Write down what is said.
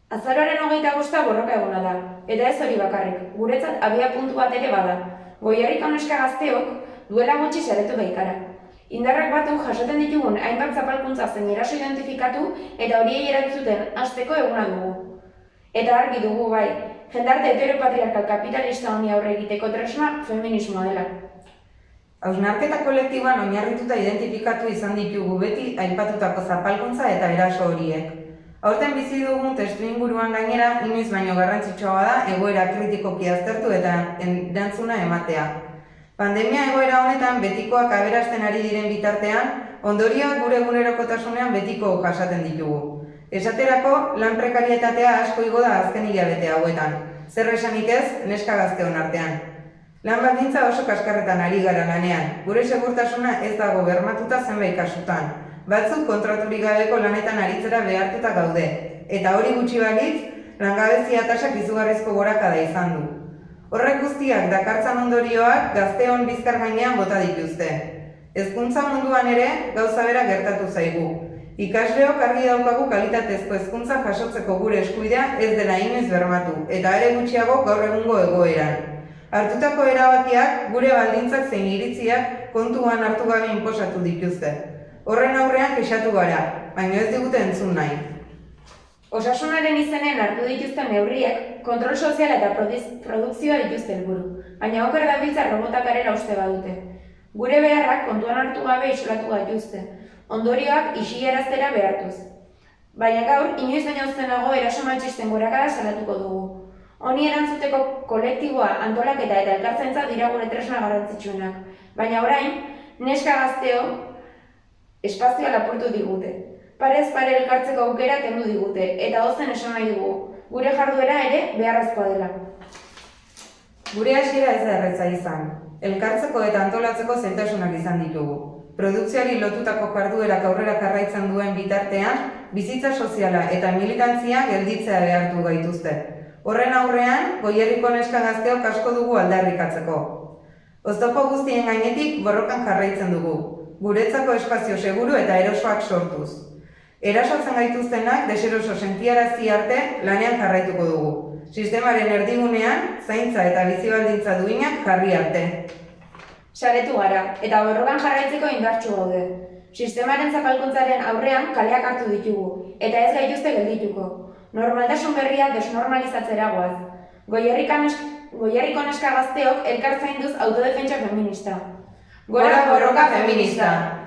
Azaroaren 25 borroka eguna da, eta ez hori bakarrik, guretzat abia puntu bat ere bada. Goierriko neska gazteok duela gutxi saretu baikara. Indarrak batu jasoten ditugun hainbat zapalkuntza zein eraso identifikatu eta horiei erantzuten hasteko eguna dugu. Eta argi dugu bai, jendarte heteropatriarkal kapitalista honi aurre egiteko tresna feminismoa dela. Hausnarketa kolektiboan oinarrituta identifikatu izan ditugu beti aipatutako zapalkuntza eta eraso horiek. Aurten bizi dugun testuinguruan gainera inoiz baino garrantzitsua da egoera kritikoki aztertu eta erantzuna ematea. Pandemia egoera honetan betikoak aberasten ari diren bitartean, ondorioak gure egunerokotasunean betiko jasaten ditugu. Esaterako, lan prekarietatea asko igo da azken hilabete hauetan. Zer esanik ez, neska gazteon artean. Lan baldintza oso kaskarretan ari gara lanean. Gure segurtasuna ez dago bermatuta zenbait kasutan. Batzuk kontraturik gabeko lanetan aritzera behartuta gaude. Eta hori gutxi balitz, langabezia tasak izugarrizko gorakada izan du. Horrek guztiak dakartzan ondorioak gazteon bizkar gainean bota dituzte. Hezkuntza munduan ere gauza bera gertatu zaigu. Ikasleok argi daukagu kalitatezko hezkuntza jasotzeko gure eskubidea ez dela inoiz bermatu, eta are gutxiago gaur egungo egoeran. Hartutako erabakiak gure baldintzak zein iritziak kontuan hartu gabe inposatu dituzte. Horren aurrean kexatu gara, baina ez digute entzun nahi. Osasunaren izenean hartu dituzten neurriek kontrol soziala eta produkzioa dituzte helburu, baina oker dabiltza robotakarera uste badute. Gure beharrak kontuan hartu gabe isolatu gaituzte, ondorioak isilaraztera behartuz. Baina gaur, inoiz baino zenago eraso matxisten gorakada salatuko dugu. Honi erantzuteko kolektiboa, antolaketa eta elkartzaintza dira gure tresna garrantzitsuenak, baina orain, neska gazteo espazioa lapurtu digute. Parez pare elkartzeko aukera kendu digute, eta ozen esan nahi dugu, gure jarduera ere beharrezkoa dela. Gure hasiera ez da erretza izan. Elkartzeko eta antolatzeko zailtasunak izan ditugu. Produkzioari lotutako jarduerak aurrera jarraitzen duen bitartean, bizitza soziala eta militantzia gelditzea behartu gaituzte. Horren aurrean, Goierriko neska gazteok asko dugu aldarrikatzeko. Oztopo guztien gainetik borrokan jarraitzen dugu, guretzako espazio seguru eta erosoak sortuz. Erasotzen gaituztenak deseroso sentiarazi arte lanean jarraituko dugu. Sistemaren erdigunean, zaintza eta bizibaldintza duinak jarri arte. Saretu gara, eta borrokan jarraitzeko indartsu gaude. Sistemaren zapalkuntzaren aurrean kaleak hartu ditugu, eta ez gaituzte geldituko. Normaltasun berria desnormalizatzera goaz. Goierriko neska gazteok elkartzainduz autodefentsa feminista. Gora borroka feminista!